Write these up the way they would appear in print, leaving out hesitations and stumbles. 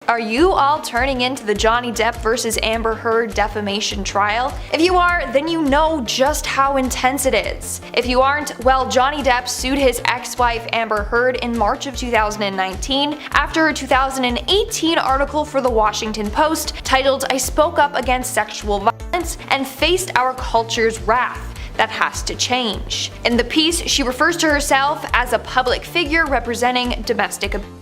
Are you all turning into the Johnny Depp vs. Amber Heard defamation trial? If you are, then you know just how intense it is. If you aren't, well, Johnny Depp sued his ex-wife Amber Heard in March of 2019 after her 2018 article for the Washington Post titled "I spoke up against sexual violence and faced our culture's wrath that has to change." In the piece, she refers to herself as a public figure representing domestic abuse.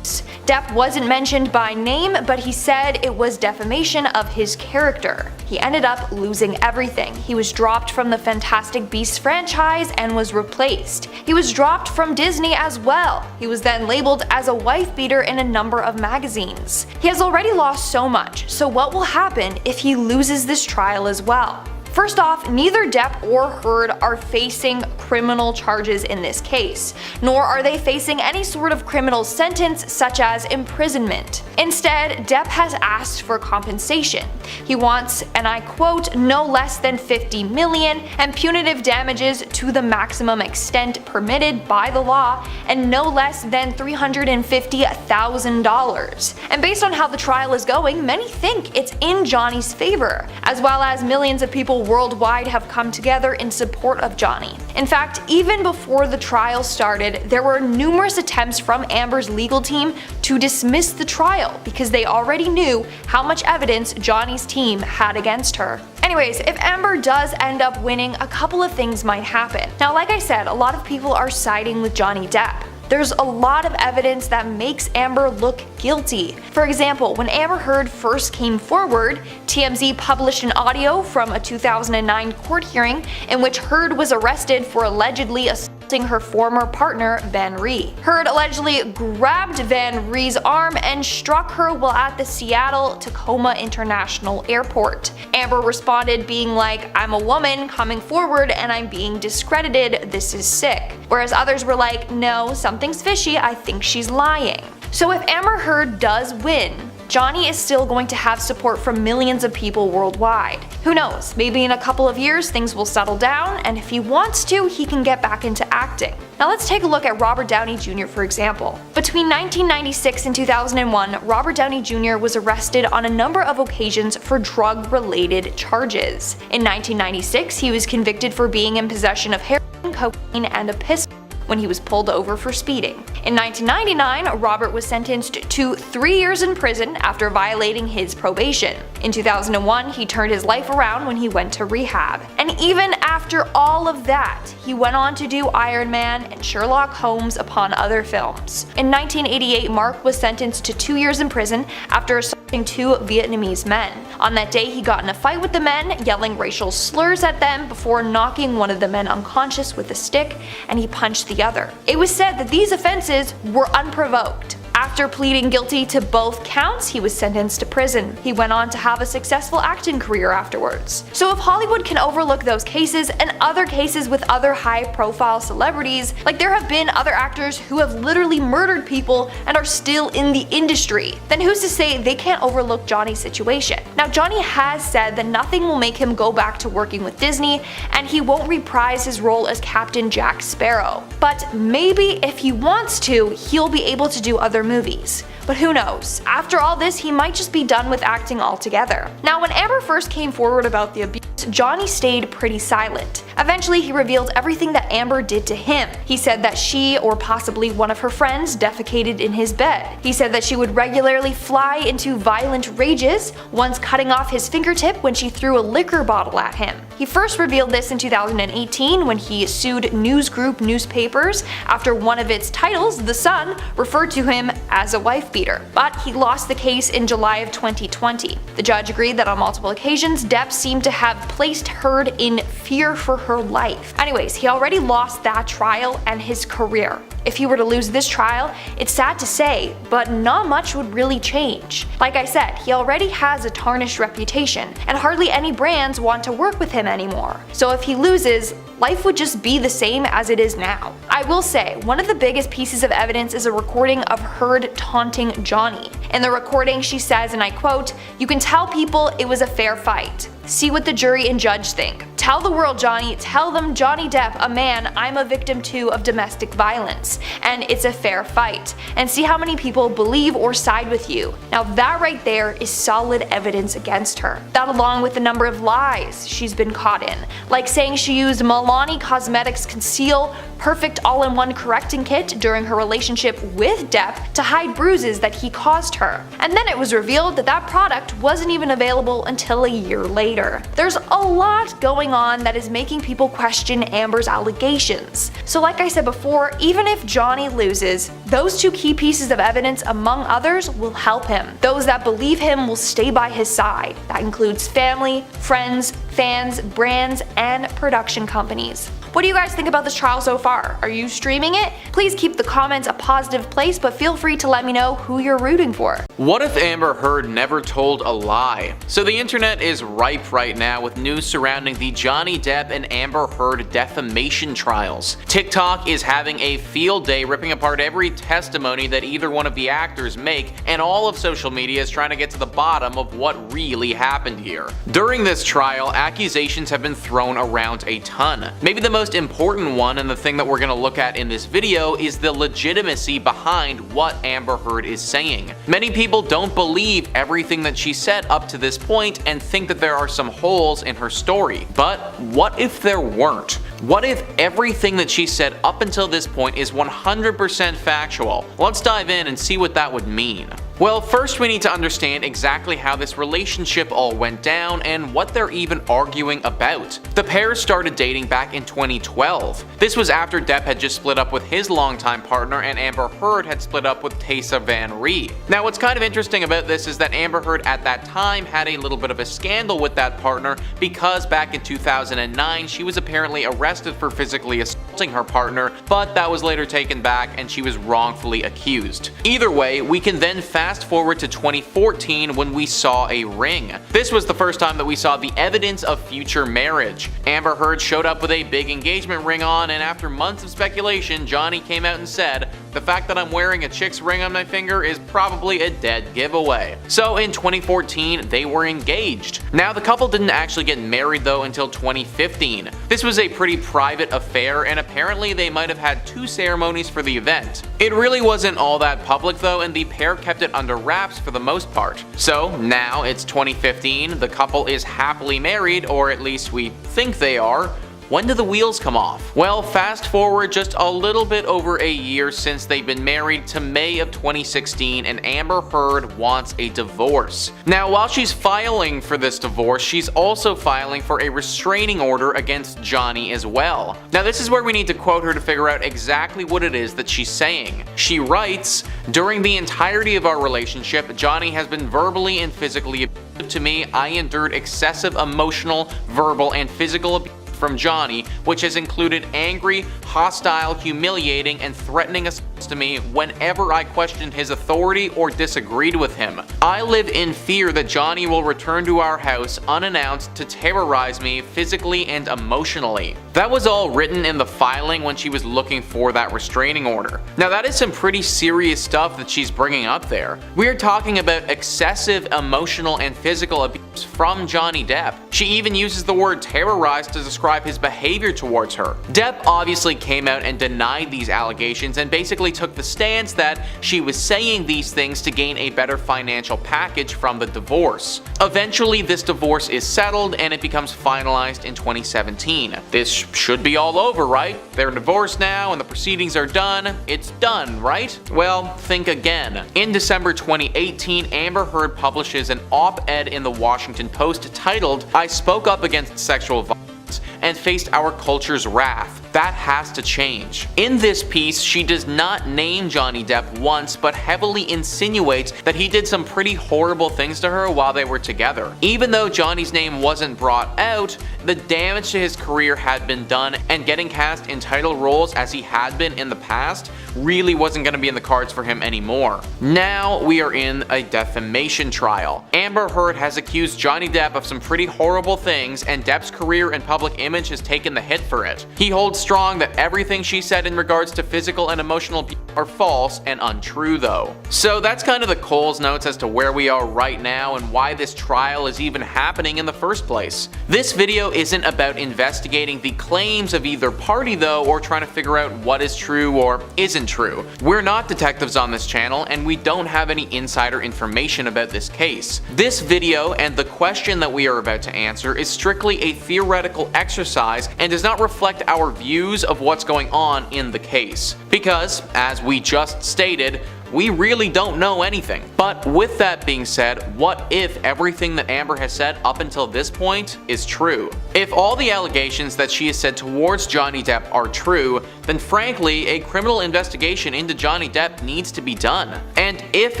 Depp wasn't mentioned by name, but he said it was defamation of his character. He ended up losing everything. He was dropped from the Fantastic Beasts franchise and was replaced. He was dropped from Disney as well. He was then labeled as a wife beater in a number of magazines. He has already lost so much, so what will happen if he loses this trial as well? First off, neither Depp or Heard are facing criminal charges in this case, nor are they facing any sort of criminal sentence such as imprisonment. Instead, Depp has asked for compensation. He wants, and I quote, "no less than $50 million and punitive damages to the maximum extent permitted by the law, and no less than $350,000. And based on how the trial is going, many think it's in Johnny's favor, as well as millions of people worldwide have come together in support of Johnny. In fact, even before the trial started, there were numerous attempts from Amber's legal team to dismiss the trial because they already knew how much evidence Johnny's team had against her. Anyways, if Amber does end up winning, a couple of things might happen. Now, like I said, a lot of people are siding with Johnny Depp. There's a lot of evidence that makes Amber look guilty. For example, when Amber Heard first came forward, TMZ published an audio from a 2009 court hearing in which Heard was arrested for allegedly assaulting her former partner, Van Rhee. Heard allegedly grabbed Van Rhee's arm and struck her while at the Seattle-Tacoma International Airport. Amber responded being like, "I'm a woman coming forward and I'm being discredited, this is sick." Whereas others were like, "No, something's fishy, I think she's lying." So if Amber Heard does win, Johnny is still going to have support from millions of people worldwide. Who knows, maybe in a couple of years things will settle down, and if he wants to, he can get back into acting. Now let's take a look at Robert Downey Jr. for example. Between 1996 and 2001, Robert Downey Jr. was arrested on a number of occasions for drug-related charges. In 1996, he was convicted for being in possession of heroin, cocaine, and a pistol when he was pulled over for speeding. In 1999, Robert was sentenced to 3 years in prison after violating his probation. In 2001, he turned his life around when he went to rehab. And even after all of that, he went on to do Iron Man and Sherlock Holmes upon other films. In 1988, Mark was sentenced to 2 years in prison after assaulting 2 Vietnamese men. On that day, he got in a fight with the men, yelling racial slurs at them before knocking one of the men unconscious with a stick, and he punched the other. It was said that these offenses were unprovoked. After pleading guilty to both counts, he was sentenced to prison. He went on to have a successful acting career afterwards. So if Hollywood can overlook those cases and other cases with other high-profile celebrities, like there have been other actors who have literally murdered people and are still in the industry, then who's to say they can't overlook Johnny's situation? Now, Johnny has said that nothing will make him go back to working with Disney, and he won't reprise his role as Captain Jack Sparrow. But maybe if he wants to, he'll be able to do other movies. But who knows? After all this, he might just be done with acting altogether. Now, when Amber first came forward about the abuse, Johnny stayed pretty silent. Eventually, he revealed everything that Amber did to him. He said that she, or possibly one of her friends, defecated in his bed. He said that she would regularly fly into violent rages, once cutting off his fingertip when she threw a liquor bottle at him. He first revealed this in 2018 when he sued News Group newspapers after one of its titles, The Sun, referred to him as a wife beater. But he lost the case in July of 2020. The judge agreed that on multiple occasions, Depp seemed to have placed Heard in fear for her life. Anyways, he already lost that trial and his career. If he were to lose this trial, it's sad to say, but not much would really change. Like I said, he already has a tarnished reputation, and hardly any brands want to work with him anymore. So if he loses, life would just be the same as it is now. I will say, one of the biggest pieces of evidence is a recording of Heard taunting Johnny. In the recording, she says, and I quote, "You can tell people it was a fair fight. See what the jury and judge think. Tell the world, Johnny. Tell them, Johnny Depp, a man I'm a victim too of domestic violence, and it's a fair fight. And see how many people believe or side with you. Now that right there is solid evidence against her. That along with the number of lies she's been caught in, like saying she used Milani Cosmetics Conceal Perfect All-in-One Correcting Kit during her relationship with Depp to hide bruises that he caused her. And then it was revealed that that product wasn't even available until a year later. There's a lot going on that is making people question Amber's allegations. So like I said before, even if Johnny loses, those two key pieces of evidence among others will help him. Those that believe him will stay by his side. That includes family, friends, fans, brands, and production companies. What do you guys think about this trial so far? Are you streaming it? Please keep the comments a positive place, but feel free to let me know who you're rooting for. What if Amber Heard never told a lie? So the internet is ripe right now with news surrounding the Johnny Depp and Amber Heard defamation trials. TikTok is having a field day ripping apart every testimony that either one of the actors make, and all of social media is trying to get to the bottom of what really happened here. During this trial, accusations have been thrown around a ton. Maybe the most important one, and the thing that we're going to look at in this video, is the legitimacy behind what Amber Heard is saying. Many people don't believe everything that she said up to this point and think that there are some holes in her story. But what if there weren't? What if everything that she said up until this point is 100% factual? Let's dive in and see what that would mean. Well, first we need to understand exactly how this relationship all went down and what they're even arguing about. The pair started dating back in 2012. This was after Depp had just split up with his longtime partner and Amber Heard had split up with Taysa Van Ree. Now what's kind of interesting about this is that Amber Heard at that time had a little bit of a scandal with that partner because back in 2009 she was apparently arrested for physically assaulting her partner, but that was later taken back and she was wrongfully accused. Either way, we can then fast forward to 2014 when we saw a ring. This was the first time that we saw the evidence of future marriage. Amber Heard showed up with a big engagement ring on, and after months of speculation, Johnny came out and said, "The fact that I'm wearing a chick's ring on my finger is probably a dead giveaway." So in 2014, they were engaged. Now the couple didn't actually get married though until 2015. This was a pretty private affair, and apparently they might have had 2 ceremonies for the event. It really wasn't all that public though, and the pair kept it under wraps for the most part. So now it's 2015, the couple is happily married, or at least we think they are. When do the wheels come off? Well, fast forward just a little bit over a year since they've been married to May of 2016, and Amber Heard wants a divorce. Now, while she's filing for this divorce, she's also filing for a restraining order against Johnny as well. Now, this is where we need to quote her to figure out exactly what it is that she's saying. She writes, "During the entirety of our relationship, Johnny has been verbally and physically abusive to me. I endured excessive emotional, verbal, and physical abuse from Johnny, which has included angry, hostile, humiliating, and threatening assaults to me whenever I questioned his authority or disagreed with him. I live in fear that Johnny will return to our house unannounced to terrorize me physically and emotionally." That was all written in the filing when she was looking for that restraining order. Now that is some pretty serious stuff that she's bringing up there. We are talking about excessive emotional and physical abuse from Johnny Depp. She even uses the word terrorize to describe his behavior towards her. Depp obviously came out and denied these allegations and basically took the stance that she was saying these things to gain a better financial package from the divorce. Eventually this divorce is settled and it becomes finalized in 2017. This should be all over, right? They're divorced now and the proceedings are done. It's done, right? Well, think again. In December 2018, Amber Heard publishes an op-ed in the Washington Post titled, "I spoke up against sexual violence and faced our culture's wrath. That has to change." In this piece, she does not name Johnny Depp once, but heavily insinuates that he did some pretty horrible things to her while they were together. Even though Johnny's name wasn't brought out, the damage to his career had been done, and getting cast in title roles as he had been in the past really wasn't going to be in the cards for him anymore. Now we are in a defamation trial. Amber Heard has accused Johnny Depp of some pretty horrible things, and Depp's career and public image has taken the hit for it. He holds strong that everything she said in regards to physical and emotional abuse are false and untrue though. So that's kind of the Coles Notes as to where we are right now and why this trial is even happening in the first place. This video isn't about investigating the claims of either party though, or trying to figure out what is true or isn't true. We're not detectives on this channel, and we don't have any insider information about this case. This video and the question that we are about to answer is strictly a theoretical exercise and does not reflect our views of what's going on in the case. Because, as we just stated, we really don't know anything. But with that being said, what if everything that Amber has said up until this point is true? If all the allegations that she has said towards Johnny Depp are true, then frankly, a criminal investigation into Johnny Depp needs to be done. And if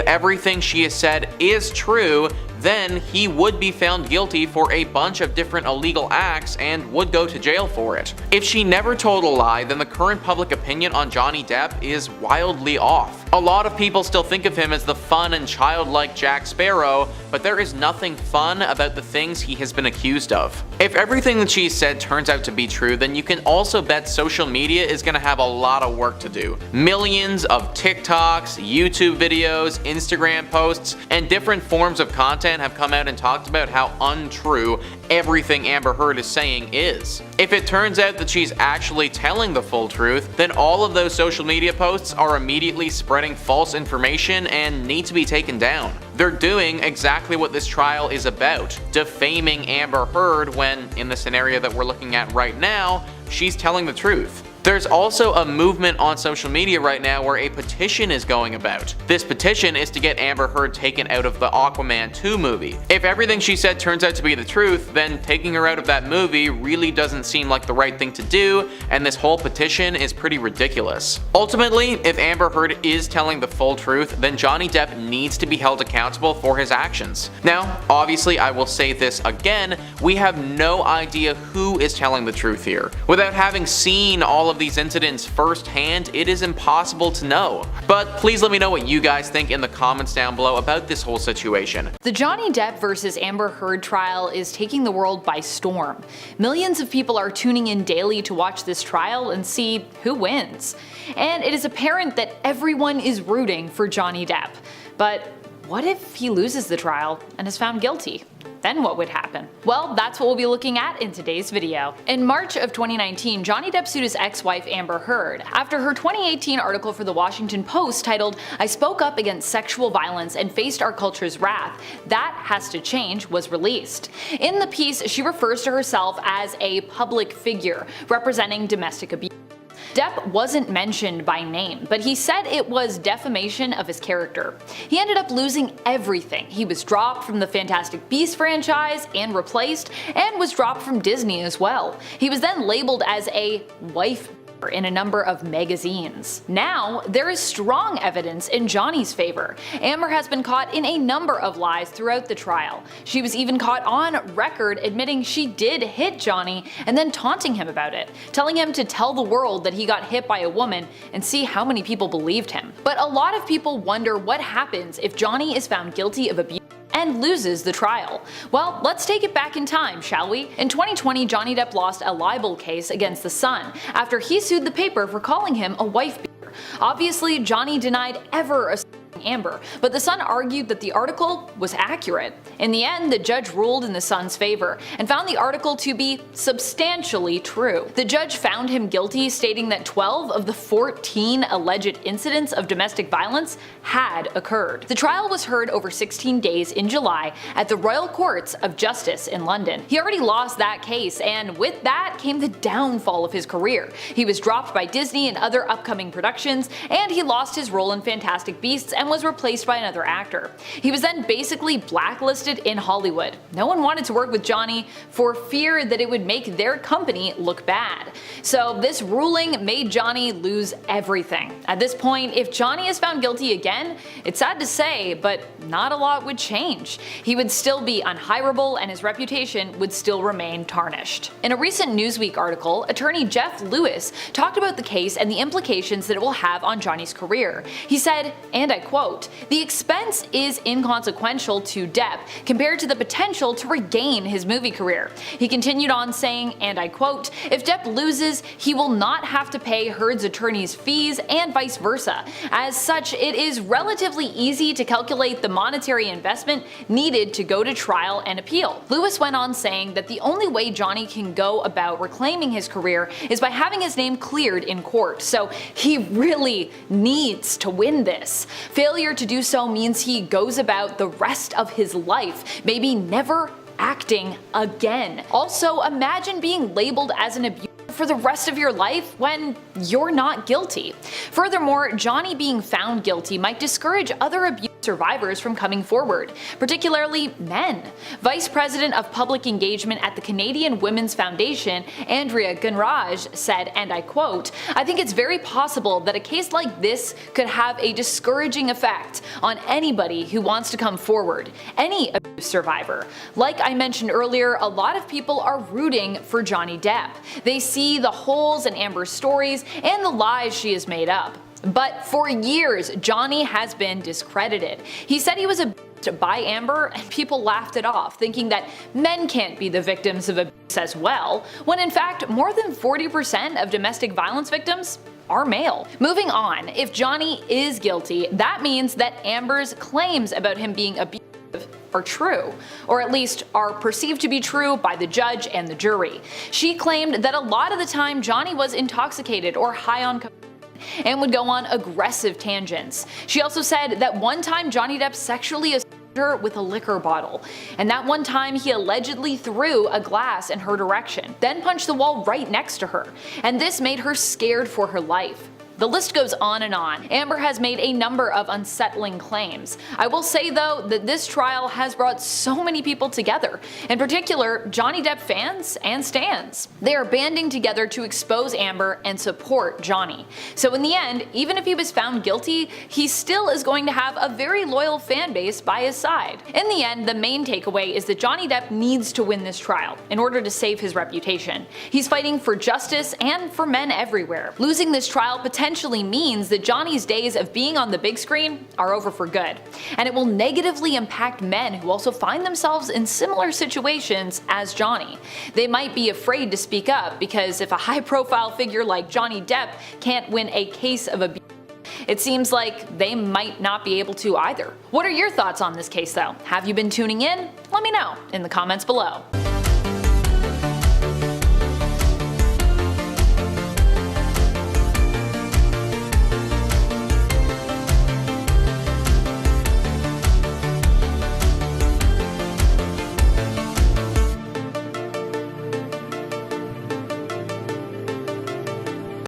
everything she has said is true, then he would be found guilty for a bunch of different illegal acts and would go to jail for it. If she never told a lie, then the current public opinion on Johnny Depp is wildly off. A lot of people still think of him as the fun and childlike Jack Sparrow, but there is nothing fun about the things he has been accused of. If everything that she said turns out to be true, then you can also bet social media is going to have a lot of work to do. Millions of TikToks, YouTube videos, Instagram posts, and different forms of content have come out and talked about how untrue everything Amber Heard is saying is. If it turns out that she's actually telling the full truth, then all of those social media posts are immediately spreading false information and need to be taken down. They're doing exactly what this trial is about, defaming Amber Heard when, in the scenario that we're looking at right now, she's telling the truth. There's also a movement on social media right now where a petition is going about. This petition is to get Amber Heard taken out of the Aquaman 2 movie. If everything she said turns out to be the truth, then taking her out of that movie really doesn't seem like the right thing to do, and this whole petition is pretty ridiculous. Ultimately, if Amber Heard is telling the full truth, then Johnny Depp needs to be held accountable for his actions. Now, obviously I will say this again, we have no idea who is telling the truth here. Without having seen all of these incidents firsthand, it is impossible to know. But please let me know what you guys think in the comments down below about this whole situation. The Johnny Depp versus Amber Heard trial is taking the world by storm. Millions of people are tuning in daily to watch this trial and see who wins. And it is apparent that everyone is rooting for Johnny Depp. But what if he loses the trial and is found guilty? Then what would happen? Well, that's what we'll be looking at in today's video. In March of 2019, Johnny Depp sued his ex-wife Amber Heard after her 2018 article for the Washington Post titled, "I spoke up against sexual violence and faced our culture's wrath. That has to change," was released. In the piece, she refers to herself as a public figure representing domestic abuse. Depp wasn't mentioned by name, but he said it was defamation of his character. He ended up losing everything. He was dropped from the Fantastic Beasts franchise and replaced, and was dropped from Disney as well. He was then labeled as a wife in a number of magazines. Now, there is strong evidence in Johnny's favor. Amber has been caught in a number of lies throughout the trial. She was even caught on record admitting she did hit Johnny and then taunting him about it, telling him to tell the world that he got hit by a woman and see how many people believed him. But a lot of people wonder what happens if Johnny is found guilty of abuse and loses the trial. Well, let's take it back in time, shall we? In 2020, Johnny Depp lost a libel case against The Sun after he sued the paper for calling him a wife beater. Obviously, Johnny denied ever assaulting Amber, but The Sun argued that the article was accurate. In the end, the judge ruled in The Sun's favor and found the article to be substantially true. The judge found him guilty, stating that 12 of the 14 alleged incidents of domestic violence had occurred. The trial was heard over 16 days in July at the Royal Courts of Justice in London. He already lost that case, and with that came the downfall of his career. He was dropped by Disney and other upcoming productions, and he lost his role in Fantastic Beasts and was replaced by another actor. He was then basically blacklisted in Hollywood. No one wanted to work with Johnny for fear that it would make their company look bad. So this ruling made Johnny lose everything. At this point, if Johnny is found guilty again, it's sad to say, but not a lot would change. He would still be unhirable and his reputation would still remain tarnished. In a recent Newsweek article, attorney Jeff Lewis talked about the case and the implications that it will have on Johnny's career. He said, and I quote, quote, "The expense is inconsequential to Depp compared to the potential to regain his movie career." He continued on saying, and I quote, "If Depp loses, he will not have to pay Heard's attorney's fees and vice versa. As such, it is relatively easy to calculate the monetary investment needed to go to trial and appeal." Lewis went on saying that the only way Johnny can go about reclaiming his career is by having his name cleared in court, so he really needs to win this. Failure to do so means he goes about the rest of his life, maybe never acting again. Also, imagine being labeled as an abuser for the rest of your life when you're not guilty. Furthermore, Johnny being found guilty might discourage other abuse survivors from coming forward, particularly men. Vice President of Public Engagement at the Canadian Women's Foundation, Andrea Gunraj, said, and I quote, "I think it's very possible that a case like this could have a discouraging effect on anybody who wants to come forward, any abuse survivor. Like I mentioned earlier, a lot of people are rooting for Johnny Depp. They see the holes in Amber's stories and the lies she has made up. But for years, Johnny has been discredited. He said he was abused by Amber and people laughed it off, thinking that men can't be the victims of abuse as well, when in fact more than 40% of domestic violence victims are male." Moving on, if Johnny is guilty, that means that Amber's claims about him being abusive are true, or at least are perceived to be true by the judge and the jury. She claimed that a lot of the time Johnny was intoxicated or high on cocaine and would go on aggressive tangents. She also said that one time Johnny Depp sexually assaulted her with a liquor bottle, and that one time he allegedly threw a glass in her direction, then punched the wall right next to her, and this made her scared for her life. The list goes on and on. Amber has made a number of unsettling claims. I will say though that this trial has brought so many people together, in particular Johnny Depp fans and stans. They are banding together to expose Amber and support Johnny. So in the end, even if he was found guilty, he still is going to have a very loyal fan base by his side. In the end, the main takeaway is that Johnny Depp needs to win this trial in order to save his reputation. He's fighting for justice and for men everywhere. Losing this trial potentially means that Johnny's days of being on the big screen are over for good, and it will negatively impact men who also find themselves in similar situations as Johnny. They might be afraid to speak up because if a high-profile figure like Johnny Depp can't win a case of abuse, it seems like they might not be able to either. What are your thoughts on this case though? Have you been tuning in? Let me know in the comments below.